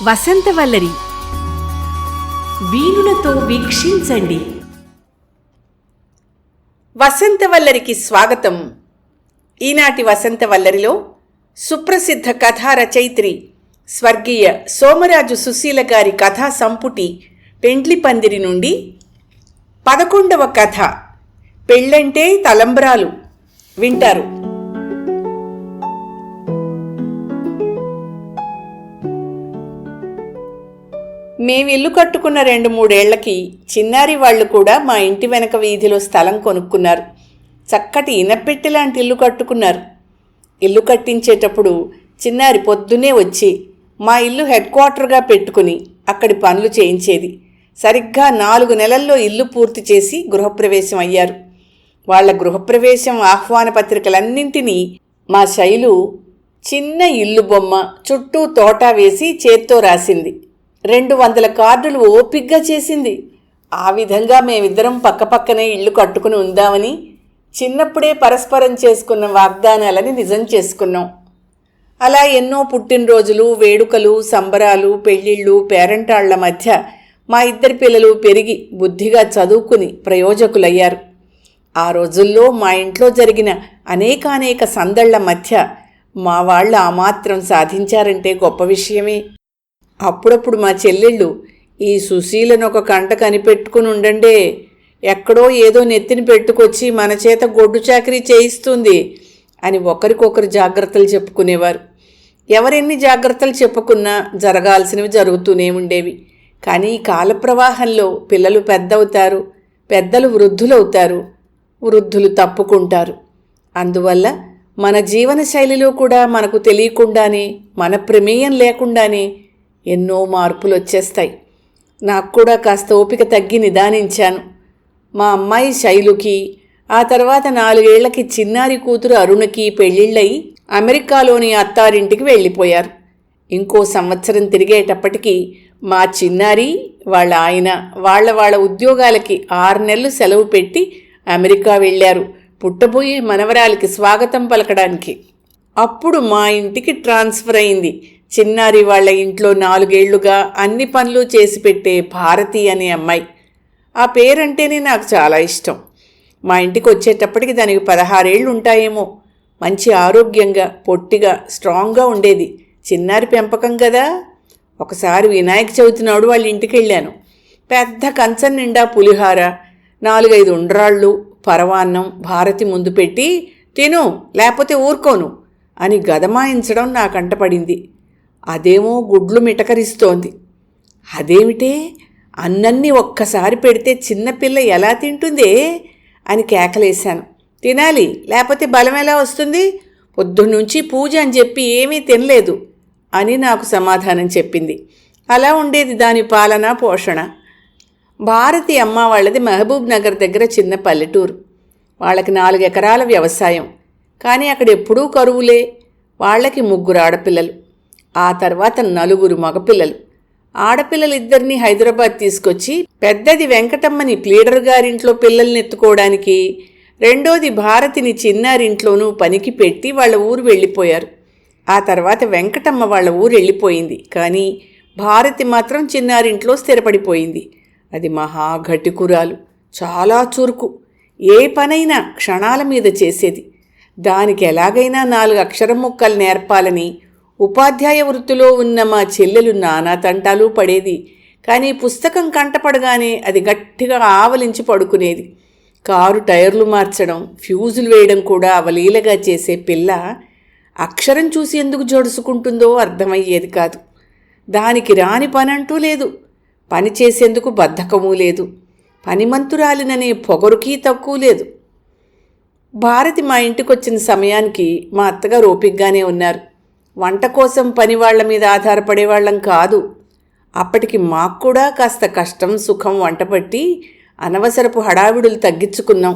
వసంతవల్లరి వీణులతో వీక్షించండి. వసంతవల్లరికి స్వాగతం. ఈనాటి వసంతవల్లరిలో సుప్రసిద్ధ కథా రచయిత్రి స్వర్గీయ సోమరాజు సుశీల గారి కథా సంపుటి పెండ్లి పందిరి నుండి 11వ కథ పెళ్ళంటే తలంబ్రాలు వింటారు. మేమిల్లు కట్టుకున్న 2-3 ఏళ్లకి చిన్నారి వాళ్ళు కూడా మా ఇంటి వెనక వీధిలో స్థలం కొనుక్కున్నారు. చక్కటి ఇనపెట్టె లాంటి ఇల్లు కట్టుకున్నారు. ఇల్లు కట్టించేటప్పుడు చిన్నారి పొద్దునే వచ్చి మా ఇల్లు హెడ్ క్వార్టర్గా పెట్టుకుని అక్కడి పనులు చేయించేది. సరిగ్గా 4 నెలల్లో ఇల్లు పూర్తి చేసి గృహప్రవేశం అయ్యారు. వాళ్ల గృహప్రవేశం ఆహ్వాన పత్రికలన్నింటినీ మా శైలు చిన్న ఇల్లు బొమ్మ చుట్టూ తోట వేసి చేత్తో రాసింది. 200 కార్డులు ఓపిగ్గా చేసింది. ఆ విధంగా మేమిద్దరం పక్కపక్కనే ఇల్లు కట్టుకుని ఉందామని చిన్నప్పుడే పరస్పరం చేసుకున్న వాగ్దానాలని నిజం చేసుకున్నాం. అలా ఎన్నో పుట్టినరోజులు, వేడుకలు, సంబరాలు, పెళ్ళిళ్ళు, పేరంటాళ్ల మధ్య మా ఇద్దరి పిల్లలు పెరిగి బుద్ధిగా చదువుకుని ప్రయోజకులయ్యారు. ఆ రోజుల్లో మా ఇంట్లో జరిగిన అనేకానేక సందళ్ల మధ్య మా వాళ్ళు ఆ మాత్రం సాధించారంటే గొప్ప విషయమే. అప్పుడప్పుడు మా చెల్లెళ్ళు ఈ సుశీలను ఒక కంట కనిపెట్టుకుని ఉండండే, ఎక్కడో ఏదో నెత్తిని పెట్టుకొచ్చి మన చేత గొడ్డు చాకరీ చేయిస్తుంది అని ఒకరికొకరు జాగ్రత్తలు చెప్పుకునేవారు. ఎవరెన్ని జాగ్రత్తలు చెప్పుకున్నా జరగాల్సినవి జరుగుతూనే ఉండేవి. కానీ ఈ కాలప్రవాహంలో పిల్లలు పెద్దవుతారు, పెద్దలు వృద్ధులవుతారు, వృద్ధులు తప్పుకుంటారు. అందువల్ల మన జీవన శైలిలో కూడా మనకు తెలియకుండానే, మన ప్రమేయం లేకుండానే ఎన్నో మార్పులు వచ్చేస్తాయి. నాకు కూడా కాస్త ఓపిక తగ్గి నిదానించాను. మా అమ్మాయి శైలుకి, ఆ తర్వాత 4 ఏళ్లకి చిన్నారి కూతురు అరుణకి పెళ్ళిళ్ళయి అమెరికాలోని అత్తారింటికి వెళ్ళిపోయారు. ఇంకో సంవత్సరం తిరిగేటప్పటికీ మా చిన్నారి వాళ్ళ ఆయన వాళ్ళ ఉద్యోగాలకి 6 నెలలు సెలవు పెట్టి అమెరికా వెళ్ళారు, పుట్టబోయే మనవరాలికి స్వాగతం పలకడానికి. అప్పుడు మా ఇంటికి ట్రాన్స్ఫర్ అయింది చిన్నారి వాళ్ళ ఇంట్లో 4 ఏళ్లుగా అన్ని పనులు చేసి పెట్టే భారతి అనే అమ్మాయి. ఆ పేరంటేనే నాకు చాలా ఇష్టం. మా ఇంటికి వచ్చేటప్పటికి దానికి 16 ఏళ్ళు ఉంటాయేమో. మంచి ఆరోగ్యంగా, పొట్టిగా, స్ట్రాంగ్గా ఉండేది. చిన్నారి పెంపకం కదా. ఒకసారి వినాయక చవితి నాడు వాళ్ళ ఇంటికి వెళ్ళాను. పెద్ద కంచం నిండా పులిహార, 4-5 ఉండ్రాళ్ళు, పరవాన్నం భారతి ముందు పెట్టి, తిను లేకపోతే ఊరుకోను అని గదమాయించడం నా కంటపడింది. అదేమో గుడ్లు మిటకరిస్తోంది. అదేమిటే, అన్నన్నీ ఒక్కసారి పెడితే చిన్నపిల్ల ఎలా తింటుందే అని కేకలేశాను. తినాలి, లేకపోతే బలం ఎలా వస్తుంది? పొద్దున్నుంచి పూజ అని చెప్పి ఏమీ తినలేదు అని నాకు సమాధానం చెప్పింది. అలా ఉండేది దాని పాలన, పోషణ. భారతి అమ్మ వాళ్ళది మహబూబ్ నగర్ దగ్గర చిన్న పల్లెటూరు. వాళ్ళకి 4 ఎకరాల వ్యవసాయం. కానీ అక్కడ ఎప్పుడూ కరువులే. వాళ్ళకి 3 ఆడపిల్లలు, ఆ తర్వాత 4 మగపిల్లలు. ఆడపిల్లలిద్దరినీ హైదరాబాద్ తీసుకొచ్చి పెద్దది వెంకటమ్మని ప్లీడర్ గారింట్లో పిల్లల్ని ఎత్తుకోవడానికి, రెండోది భారతిని చిన్నారింట్లోనూ పనికి పెట్టి వాళ్ళ ఊరు వెళ్ళిపోయారు. ఆ తర్వాత వెంకటమ్మ వాళ్ళ ఊరు వెళ్ళిపోయింది. కానీ భారతి మాత్రం చిన్నారింట్లో స్థిరపడిపోయింది. అది మహా ఘటికురాలు, చాలా చురుకు. ఏ పనైనా క్షణాల మీద చేసేది. దానికి ఎలాగైనా 4 అక్షరం ముక్కలు నేర్పాలని ఉపాధ్యాయ వృత్తిలో ఉన్న మా చెల్లెలు నానా తంటాలు పడేది. కానీ పుస్తకం కంటపడగానే అది గట్టిగా ఆవలించి పడుకునేది. కారు టైర్లు మార్చడం, ఫ్యూజులు వేయడం కూడా అవలీలగా చేసే పిల్ల అక్షరం చూసి ఎందుకు జడుసుకుంటుందో అర్థమయ్యేది కాదు. దానికి రాని పనంటూ లేదు. పని చేసేందుకు బద్ధకమూ లేదు. పనిమంతురాలిననే పొగరుకీ తక్కువ లేదు. భారతి మా ఇంటికొచ్చిన సమయానికి మా అత్తగారు ఓపిగ్గానే ఉన్నారు. వంట కోసం పనివాళ్ల మీద ఆధారపడేవాళ్ళం కాదు. అప్పటికి మాకు కూడా కాస్త కష్టం సుఖం వంటపట్టి అనవసరపు హడావిడులు తగ్గించుకున్నాం.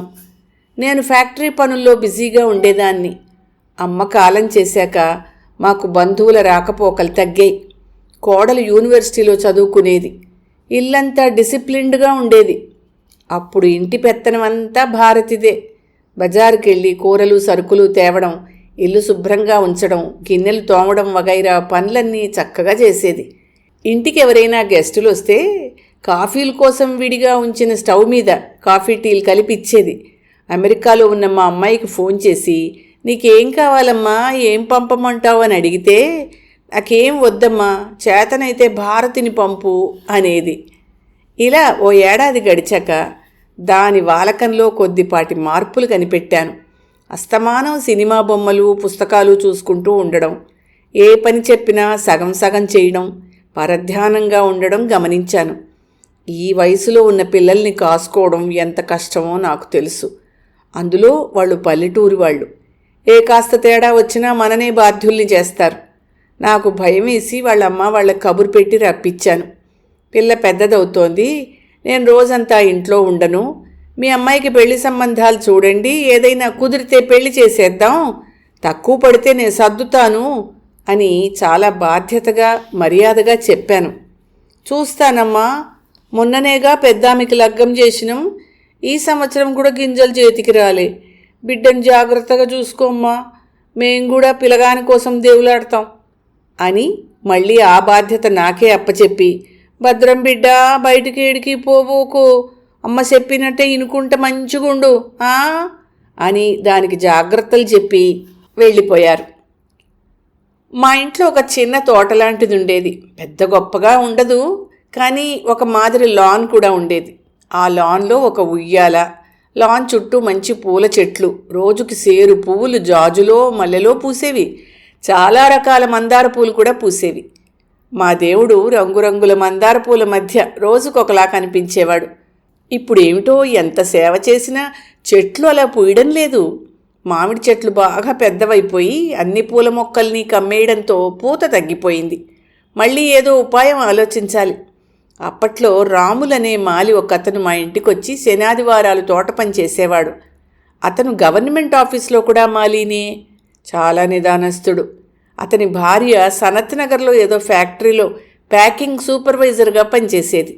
నేను ఫ్యాక్టరీ పనుల్లో బిజీగా ఉండేదాన్ని. అమ్మ కాలం చేశాక మాకు బంధువుల రాకపోకలు తగ్గాయి. కోడలు యూనివర్సిటీలో చదువుకునేది. ఇల్లంతా డిసిప్లిన్డ్గా ఉండేది. అప్పుడు ఇంటి పెత్తనమంతా భారతిదే. బజారుకెళ్ళి కూరలు సరుకులు తేవడం, ఇల్లు శుభ్రంగా ఉంచడం, గిన్నెలు తోమడం వగైరా పనులన్నీ చక్కగా చేసేది. ఇంటికి ఎవరైనా గెస్టులు వస్తే కాఫీల కోసం విడిగా ఉంచిన స్టవ్ మీద కాఫీ టీలు కలిపి ఇచ్చేది. అమెరికాలో ఉన్న మా అమ్మాయికి ఫోన్ చేసి, నీకేం కావాలమ్మా, ఏం పంపమంటావు అని అడిగితే, నాకేం వద్దమ్మా, చేతనైతే భారతిని పంపు అనేది. ఇలా ఓ ఏడాది గడిచాక దాని వాలకంలో కొద్దిపాటి మార్పులు కనిపెట్టాను. అస్తమానం సినిమా బొమ్మలు పుస్తకాలు చూసుకుంటూ ఉండడం, ఏ పని చెప్పినా సగం సగం చేయడం, పరధ్యానంగా ఉండడం గమనించాను. ఈ వయసులో ఉన్న పిల్లల్ని కాసుకోవడం ఎంత కష్టమో నాకు తెలుసు. అందులో వాళ్ళు పల్లెటూరి వాళ్ళు. ఏ కాస్త తేడా వచ్చినా మననే బాధ్యుల్ని చేస్తారు. నాకు భయం వేసి వాళ్ళమ్మ వాళ్ళ కబురు పెట్టి రప్పించాను. పిల్ల పెద్దదవుతోంది, నేను రోజంతా ఇంట్లో ఉండను, మీ అమ్మాయికి పెళ్లి సంబంధాలు చూడండి, ఏదైనా కుదిరితే పెళ్లి చేసేద్దాం, తక్కువ పడితే నేను సర్దుతాను అని చాలా బాధ్యతగా మర్యాదగా చెప్పాను. చూస్తానమ్మా, మొన్ననేగా పెద్దామికి లగ్గం చేసినాం, ఈ సంవత్సరం కూడా గింజలు చేతికి రాలే, బిడ్డను జాగ్రత్తగా చూసుకోమ్మా, మేం కూడా పిల్లగాని కోసం దేవులాడతాం అని మళ్ళీ ఆ బాధ్యత నాకే అప్పచెప్పి, భద్రం బిడ్డ, బయటికి ఏడికి పోబోకు, అమ్మ చెప్పినట్టే ఇనుకుంటే మంచిగుండు అని దానికి జాగ్రత్తలు చెప్పి వెళ్ళిపోయారు. మా ఇంట్లో ఒక చిన్న తోట లాంటిది ఉండేది. పెద్ద గొప్పగా ఉండదు, కానీ ఒక మాదిరి లాన్ కూడా ఉండేది. ఆ లాన్లో ఒక ఉయ్యాల, లాన్ చుట్టూ మంచి పూల చెట్లు, రోజుకి సేరు పువ్వులు జాజులో మల్లెలో పూసేవి. చాలా రకాల మందార పూలు కూడా పూసేవి. మా దేవుడు రంగురంగుల మందార పూల మధ్య రోజుకొకలా కనిపించేవాడు. ఇప్పుడు ఏమిటో ఎంత సేవ చేసినా చెట్లు అలా పూయడం లేదు. మామిడి చెట్లు బాగా పెద్దవైపోయి అన్ని పూల మొక్కల్ని కమ్మేయడంతో పూత తగ్గిపోయింది. మళ్ళీ ఏదో ఉపాయం ఆలోచించాలి. అప్పట్లో రాములనే మాలి ఒక అతను మా ఇంటికొచ్చి శనాదివారాలు తోట పని చేసేవాడు. అతను గవర్నమెంట్ ఆఫీస్లో కూడా మాలీనే, చాలా నిదానస్తుడు. అతని భార్య సనత్ నగర్లో ఏదో ఫ్యాక్టరీలో ప్యాకింగ్ సూపర్వైజర్గా పనిచేసేది.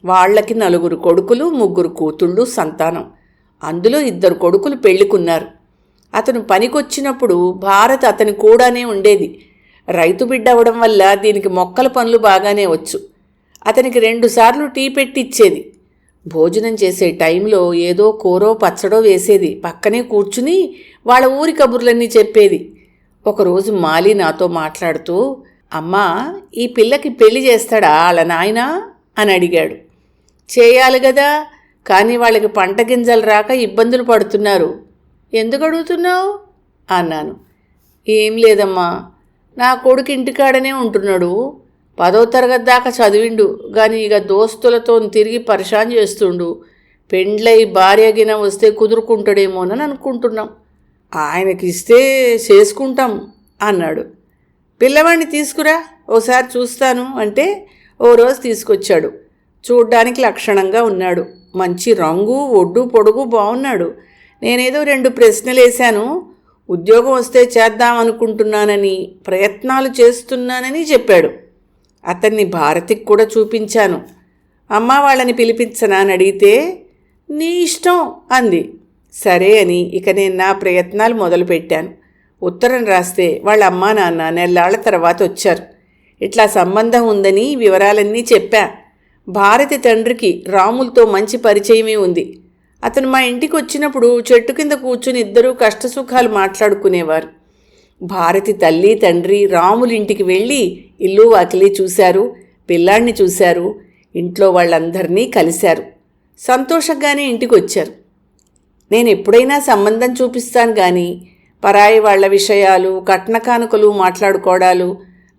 వాళ్లకి 4 కొడుకులు 3 కూతుళ్ళు సంతానం. అందులో 2 కొడుకులు పెళ్ళికున్నారు. అతను పనికొచ్చినప్పుడు భారత్ అతని కూడానే ఉండేది. రైతు బిడ్డ అవడం వల్ల దీనికి మొక్కల పనులు బాగానే వచ్చు. అతనికి 2 సార్లు టీ పెట్టిచ్చేది. భోజనం చేసే టైంలో ఏదో కూరో పచ్చడో వేసేది. పక్కనే కూర్చుని వాళ్ళ ఊరి కబుర్లన్నీ చెప్పేది. ఒకరోజు మాలి నాతో మాట్లాడుతూ, అమ్మా, ఈ పిల్లకి పెళ్లి చేస్తాడా వాళ్ళ నాయనా అని అడిగాడు. చేయాలి కదా, కానీ వాళ్ళకి పంట గింజలు రాక ఇబ్బందులు పడుతున్నారు. ఎందుకు అడుగుతున్నావు అన్నాను. ఏం లేదమ్మా, నా కొడుకు ఇంటికాడనే ఉంటున్నాడు, 10వ తరగతి దాకా చదివిండు, కానీ ఇక దోస్తులతో తిరిగి పరిశాన్ చేస్తుండు. పెండ్లై భార్యగిన వస్తే కుదురుకుంటాడేమోనని అనుకుంటున్నాం. ఆయనకిస్తే చేసుకుంటాం అన్నాడు. పిల్లవాడిని తీసుకురా, ఓసారి చూస్తాను అంటే ఓ రోజు తీసుకొచ్చాడు. చూడ్డానికి లక్షణంగా ఉన్నాడు. మంచి రంగు, ఒడ్డు పొడుగు బాగున్నాడు. నేనేదో 2 ప్రశ్నలు వేశాను. ఉద్యోగం వస్తే చేద్దామనుకుంటున్నానని, ప్రయత్నాలు చేస్తున్నానని చెప్పాడు. అతన్ని భారతికి కూడా చూపించాను. అమ్మ వాళ్ళని పిలిపించనా అని అడిగితే, నీ ఇష్టం అంది. సరే అని ఇక నేను నా ప్రయత్నాలు మొదలుపెట్టాను. ఉత్తరం రాస్తే వాళ్ళ అమ్మా నాన్న నెల్లాళ్ల తర్వాత వచ్చారు. ఇట్లా సంబంధం ఉందని వివరాలన్నీ చెప్పా. భారతి తండ్రికి రాములతో మంచి పరిచయమే ఉంది. అతను మా ఇంటికి వచ్చినప్పుడు చెట్టు కింద కూర్చుని ఇద్దరూ కష్టసుఖాలు మాట్లాడుకునేవారు. భారతి తల్లి తండ్రి రాములింటికి వెళ్ళి ఇల్లు వాకిలి చూశారు, పిల్లాడిని చూశారు, ఇంట్లో వాళ్ళందరినీ కలిశారు. సంతోషంగానే ఇంటికి వచ్చారు. నేను ఎప్పుడైనా సంబంధం చూపిస్తాను కానీ పరాయి వాళ్ల విషయాలు, కట్న కానుకలు మాట్లాడుకోవడాలు,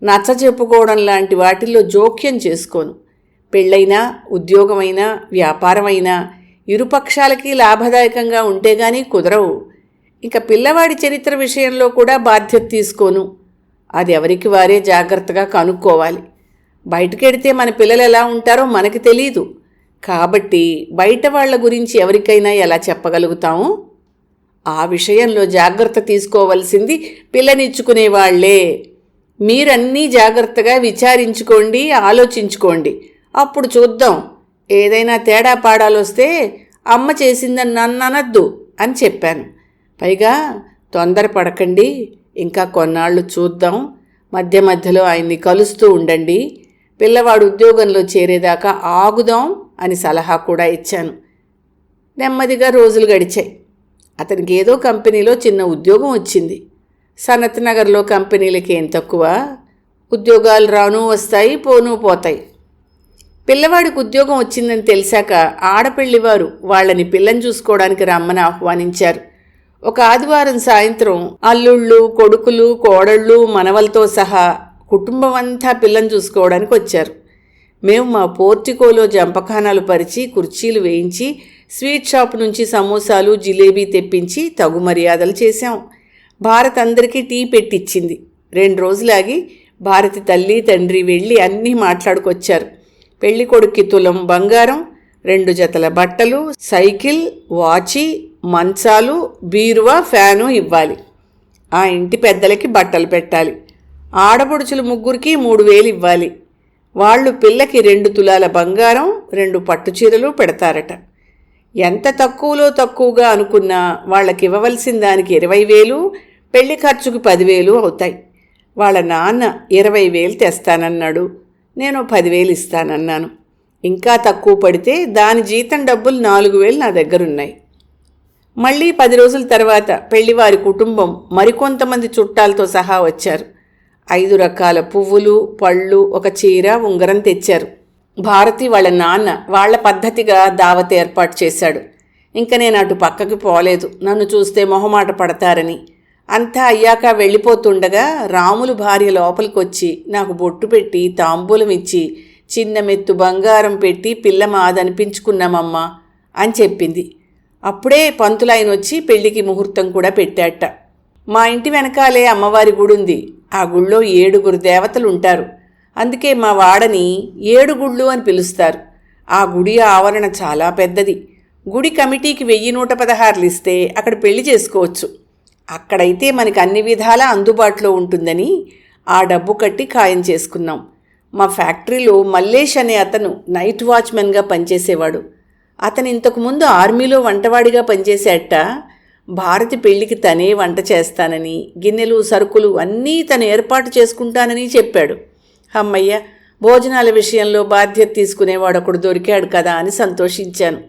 నచ్చ చెప్పుకోవడం లాంటి వాటిల్లో జోక్యం చేసుకోను. పెళ్ళైనా, ఉద్యోగమైనా, వ్యాపారమైనా ఇరుపక్షాలకి లాభదాయకంగా ఉంటే గానీ కుదరవు. ఇంకా పిల్లవాడి చరిత్ర విషయంలో కూడా బాధ్యత తీసుకోను. అది ఎవరికి వారే జాగ్రత్తగా కనుక్కోవాలి. బయటకెడితే మన పిల్లలు ఎలా ఉంటారో మనకి తెలీదు. కాబట్టి బయట వాళ్ల గురించి ఎవరికైనా ఎలా చెప్పగలుగుతాము? ఆ విషయంలో జాగ్రత్త తీసుకోవలసింది పిల్లనిచ్చుకునేవాళ్లే. మీరన్నీ జాగ్రత్తగా విచారించుకోండి, ఆలోచించుకోండి. అప్పుడు చూద్దాం. ఏదైనా తేడా పాడాలొస్తే అమ్మ చేసిందని నన్ను అనద్దు అని చెప్పాను. పైగా తొందరపడకండి, ఇంకా కొన్నాళ్ళు చూద్దాం, మధ్య మధ్యలో ఆయన్ని కలుస్తూ ఉండండి, పిల్లవాడు ఉద్యోగంలో చేరేదాకా ఆగుదాం అని సలహా కూడా ఇచ్చాను. నెమ్మదిగా రోజులు గడిచాయి. అతనికి ఏదో కంపెనీలో చిన్న ఉద్యోగం వచ్చింది. సనత్ నగర్లో కంపెనీలకి ఏం తక్కువ, ఉద్యోగాలు రాను వస్తాయి, పోను పోతాయి. పిల్లవాడికి ఉద్యోగం వచ్చిందని తెలిసాక ఆడపిల్లివారు వాళ్ళని పిల్లని చూసుకోవడానికి రమ్మని ఆహ్వానించారు. ఒక ఆదివారం సాయంత్రం అల్లుళ్ళు, కొడుకులు, కోడళ్ళు, మనవలతో సహా కుటుంబం అంతా పిల్లని చూసుకోవడానికి వచ్చారు. మేము మా పోర్టికోలో జంపఖానాలు పరిచి, కుర్చీలు వేయించి, స్వీట్ షాప్ నుంచి సమోసాలు, జిలేబీ తెప్పించి తగు మర్యాదలు చేశాం. భారత్ అందరికీ టీ పెట్టిచ్చింది. 2 రోజులాగి భారతి తల్లి తండ్రి వెళ్ళి అన్నీ మాట్లాడుకొచ్చారు. పెళ్లి కొడుక్కి తులం బంగారం, 2 జతల బట్టలు, సైకిల్, వాచి, మంచాలు, బీరువా, ఫ్యాను ఇవ్వాలి. ఆ ఇంటి పెద్దలకి బట్టలు పెట్టాలి. ఆడపడుచులు 3కి 3,000 ఇవ్వాలి. వాళ్ళు పిల్లకి 2 తులాల బంగారం, 2 పట్టుచీరలు పెడతారట. ఎంత తక్కువలో తక్కువగా అనుకున్నా వాళ్ళకి ఇవ్వవలసిన దానికి 20,000, పెళ్లి ఖర్చుకు 10,000 అవుతాయి. వాళ్ళ నాన్న 20,000 తెస్తానన్నాడు. నేను 10,000 ఇస్తానన్నాను. ఇంకా తక్కువ పడితే దాని జీతం డబ్బులు 4,000 నా దగ్గరున్నాయి. మళ్ళీ 10 రోజుల తర్వాత పెళ్లివారి కుటుంబం మరికొంతమంది చుట్టాలతో సహా వచ్చారు. 5 రకాల పువ్వులు, పళ్ళు, ఒక చీర, ఉంగరం తెచ్చారు. భారతి వాళ్ళ నాన్న వాళ్ల పద్ధతిగా దావత్ ఏర్పాటు చేశాడు. ఇంక నేను అటు పక్కకి పోలేదు, నన్ను చూస్తే మొహమాట పడతారని. అంతా అయ్యాక వెళ్ళిపోతుండగా రాములు భార్య లోపలికొచ్చి నాకు బొట్టు పెట్టి తాంబూలం ఇచ్చి చిన్న మెత్తు బంగారం పెట్టి పిల్ల మాదనిపించుకున్నామమ్మా అని చెప్పింది. అప్పుడే పంతులాయన వచ్చి పెళ్లికి ముహూర్తం కూడా పెట్టాట. మా ఇంటి వెనకాలే అమ్మవారి గుడి ఉంది. ఆ గుళ్ళో 7 దేవతలు ఉంటారు. అందుకే మా వాడని 7 గుళ్ళు అని పిలుస్తారు. ఆ గుడి ఆవరణ చాలా పెద్దది. గుడి కమిటీకి 1,116 ఇస్తే అక్కడ పెళ్లి చేసుకోవచ్చు. అక్కడైతే మనకి అన్ని విధాలా అందుబాటులో ఉంటుందని ఆ డబ్బు కట్టి ఖాయం చేసుకున్నాం. మా ఫ్యాక్టరీలో మల్లేష్ అనే అతను నైట్ వాచ్మెన్గా పనిచేసేవాడు. అతను ఇంతకుముందు ఆర్మీలో వంటవాడిగా పనిచేసేట. భారతి పెళ్లికి తనే వంట చేస్తానని, గిన్నెలు, సరుకులు అన్నీ తను ఏర్పాటు చేసుకుంటానని చెప్పాడు. అమ్మయ్య, భోజనాల విషయంలో బాధ్యత తీసుకునేవాడు ఒకడు దొరికాడు కదా అని సంతోషించాను.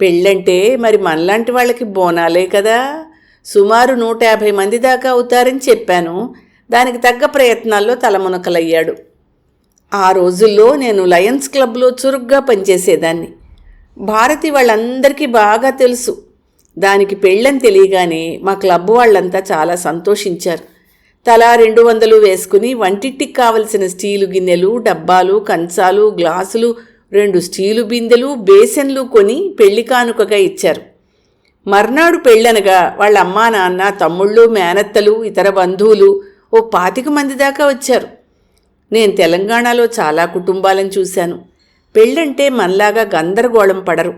పెళ్ళంటే మరి మనలాంటి వాళ్ళకి బోనాలే కదా. సుమారు 150 మంది దాకా అవుతారని చెప్పాను. దానికి తగ్గ ప్రయత్నాల్లో తలమునకలయ్యాడు. ఆ రోజుల్లో నేను లయన్స్ క్లబ్లో చురుగ్గా పనిచేసేదాన్ని. భారతి వాళ్ళందరికీ బాగా తెలుసు. దానికి పెళ్ళని తెలియగానే మా క్లబ్ వాళ్ళంతా చాలా సంతోషించారు. తలా 200 వేసుకుని వంటింటికి కావలసిన స్టీలు గిన్నెలు, డబ్బాలు, కంచాలు, గ్లాసులు, 2 స్టీలు బిందెలు, బేసన్లు కొని పెళ్లి కానుకగా ఇచ్చారు. మర్నాడు పెళ్ళనగా వాళ్ళ అమ్మా నాన్న, తమ్ముళ్ళు, మేనత్తలు, ఇతర బంధువులు ఓ 25 మంది దాకా వచ్చారు. నేను తెలంగాణలో చాలా కుటుంబాలను చూశాను. పెళ్ళంటే మనలాగా గందరగోళం పడరు.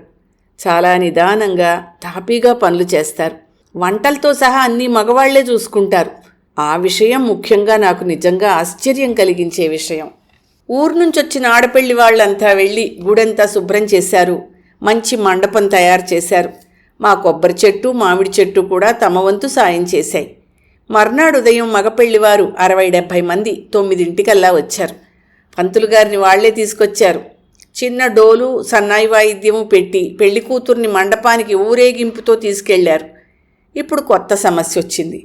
చాలా నిదానంగా, తాపీగా పనులు చేస్తారు. వంటలతో సహా అన్నీ మగవాళ్లే చూసుకుంటారు. ఆ విషయం ముఖ్యంగా నాకు నిజంగా ఆశ్చర్యం కలిగించే విషయం. ఊరు నుంచి వచ్చిన ఆడపెళ్లి వాళ్ళంతా వెళ్ళి గుడంతా శుభ్రం చేశారు. మంచి మండపం తయారు చేశారు. మా కొబ్బరి చెట్టు, మామిడి చెట్టు కూడా తమ వంతు సాయం చేశాయి. మర్నాడు ఉదయం మగపెళ్లివారు 60-70 మంది 9ంటికల్లా వచ్చారు. పంతులు గారిని వాళ్లే తీసుకొచ్చారు. చిన్న డోలు, సన్నాయి వాయిద్యము పెట్టి పెళ్లి కూతుర్ని మండపానికి ఊరేగింపుతో తీసుకెళ్లారు. ఇప్పుడు కొత్త సమస్య వచ్చింది.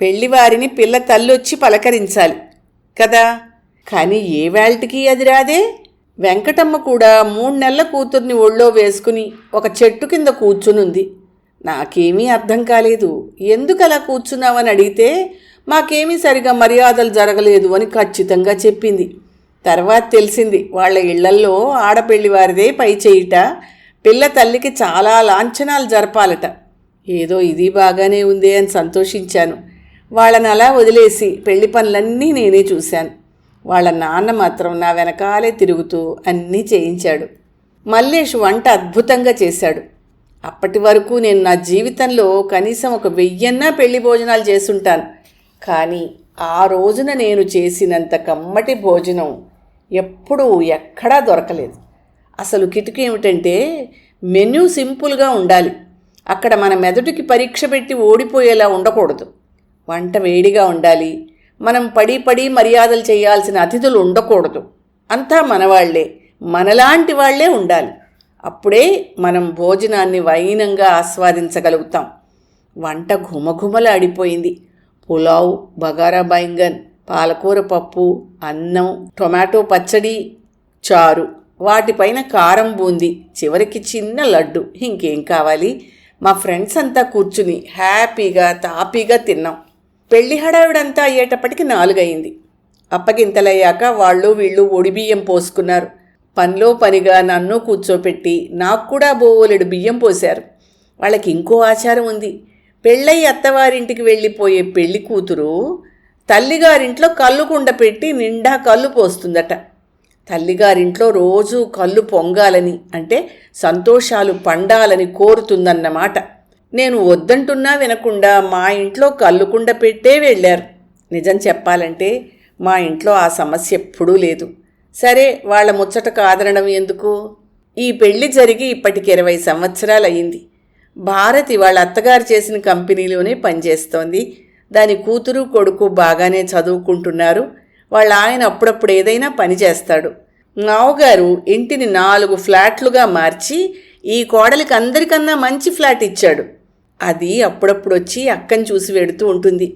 పెళ్లివారిని పిల్ల తల్లొచ్చి పలకరించాలి కదా. కానీ ఏ వేళటికి అది రాదే. వెంకటమ్మ కూడా 3 నెలల కూతుర్ని ఒళ్ళో వేసుకుని ఒక చెట్టు కింద కూర్చునుంది. నాకేమీ అర్థం కాలేదు. ఎందుకు అలా కూర్చున్నావని అడిగితే మాకేమీ సరిగా మర్యాదలు జరగలేదు అని ఖచ్చితంగా చెప్పింది. తర్వాత తెలిసింది వాళ్ళ ఇళ్లల్లో ఆడపెళ్లివారిదే పై చేయిట. పిల్ల తల్లికి చాలా లాంఛనాలు జరపాలట. ఏదో ఇది బాగానే ఉంది అని సంతోషించాను. వాళ్ళని అలా వదిలేసి పెళ్లి పనులన్నీ నేనే చూశాను. వాళ్ళ నాన్న మాత్రం నా వెనకాలే తిరుగుతూ అన్నీ చేయించాడు. మల్లేష్ వంట అద్భుతంగా చేశాడు. అప్పటి వరకు నేను నా జీవితంలో కనీసం 1000 పెళ్లి భోజనాలు చేసుంటాను. కానీ ఆ రోజున నేను చేసినంత కమ్మటి భోజనం ఎప్పుడూ ఎక్కడా దొరకలేదు. అసలు కిటుకు ఏమిటంటే మెన్యూ సింపుల్గా ఉండాలి. అక్కడ మన మెదడుకి పరీక్ష పెట్టి ఓడిపోయేలా ఉండకూడదు. వంట వేడిగా ఉండాలి. మనం పడి మర్యాదలు చేయాల్సిన అతిథులు ఉండకూడదు. అంతా మనవాళ్లే, మనలాంటి వాళ్లే ఉండాలి. అప్పుడే మనం భోజనాన్ని వైనంగా ఆస్వాదించగలుగుతాం. వంట ఘుమఘుమలాడిపోయింది. పులావ్, బగారా బైంగన్, పాలకూర పప్పు, అన్నం, టొమాటో పచ్చడి, చారు, వాటిపైన కారం బూంది, చివరికి చిన్న లడ్డు. ఇంకేం కావాలి? మా ఫ్రెండ్స్ అంతా కూర్చుని హ్యాపీగా తాపీగా తిన్నాం. పెళ్లి హడావిడంతా అయ్యేటప్పటికి 4 అయింది. అప్పగింతలయ్యాక వాళ్ళు వీళ్ళు ఒడిబియ్యం పోసుకున్నారు. పనిలో పనిగా నన్ను కూర్చోపెట్టి నాకు కూడా బోలెడు బియ్యం పోశారు. వాళ్ళకి ఇంకో ఆచారం ఉంది. పెళ్ళయి అత్తవారింటికి వెళ్ళిపోయే పెళ్లి కూతురు తల్లిగారింట్లో కళ్ళు కుండ పెట్టి నిండా కళ్ళు పోస్తుందట. తల్లిగారింట్లో రోజూ కళ్ళు పొంగాలని, అంటే సంతోషాలు పండాలని కోరుతుందన్నమాట. నేను వద్దంటున్నా వినకుండా మా ఇంట్లో కళ్ళు కుండ పెట్టే వెళ్ళారు. నిజం చెప్పాలంటే మా ఇంట్లో ఆ సమస్య ఎప్పుడూ లేదు. సరే, వాళ్ళ ముచ్చట కాదనడం ఎందుకు? ఈ పెళ్లి జరిగి ఇప్పటికి 20 సంవత్సరాలు అయింది. భారతి వాళ్ళ అత్తగారు చేసిన కంపెనీలోనే పనిచేస్తోంది. దాని కూతురు కొడుకు బాగానే చదువుకుంటున్నారు. వాళ్ళ ఆయన అప్పుడప్పుడు ఏదైనా పని చేస్తాడు. మావగారు ఇంటిని 4 ఫ్లాట్లుగా మార్చి ఈ కోడలికి అందరికన్నా మంచి ఫ్లాట్ ఇచ్చాడు. అది అప్పుడప్పుడు వచ్చి అక్కని చూసి వెడుతూ ఉంటుంది.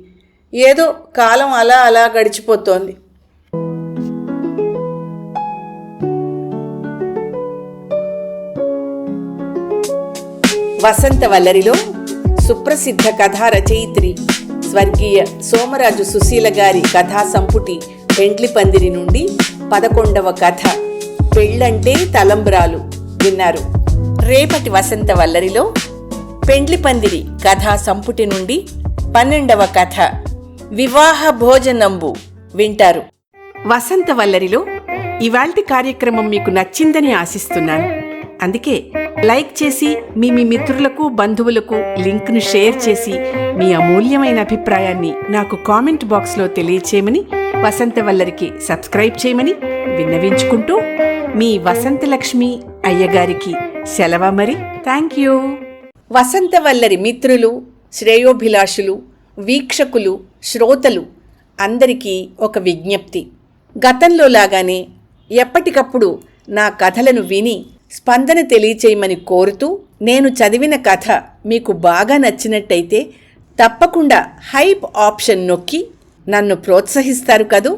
ఏదో కాలం అలా అలా గడిచిపోతోంది. వసంతవల్లరిలో సుప్రసిద్ధ కథా రచయిత్రి స్వర్గీయ సోమరాజు సుశీల గారి కథా సంపుటి పెండ్లి పందిరి నుండి 11వ కథ పెళ్ళంటే తలంబ్రాలు విన్నారు. రేపటి వసంతవల్లరిలో పెండ్లి పందిరి కథా సంపుటి నుండి 12వ కథ వివాహ భోజనంబు వింటారు. వసంతవల్లరిలో ఇవాల్టి కార్యక్రమం మీకు నచ్చిందని ఆశిస్తున్నాను. అందుకే లైక్ చేసి మీ మిత్రులకు, బంధువులకు లింక్ను షేర్ చేసి మీ అమూల్యమైన అభిప్రాయాన్ని నాకు కామెంట్ బాక్స్లో తెలియచేయమని, వసంతవల్లరికి సబ్స్క్రైబ్ చేయమని విన్నవించుకుంటూ మీ వసంతలక్ష్మి అయ్యగారికి సెలవు. మరి థ్యాంక్ యూ. వసంతవల్లరి మిత్రులు, శ్రేయోభిలాషులు, వీక్షకులు, శ్రోతలు అందరికీ ఒక విజ్ఞప్తి. గతంలో లాగానే ఎప్పటికప్పుడు నా కథలను విని స్పందన తెలియచేయమని కోరుతూ, నేను చదివిన కథ మీకు బాగా నచ్చినట్టయితే తప్పకుండా హైప్ ఆప్షన్ నొక్కి నన్ను ప్రోత్సహిస్తారు కదూ.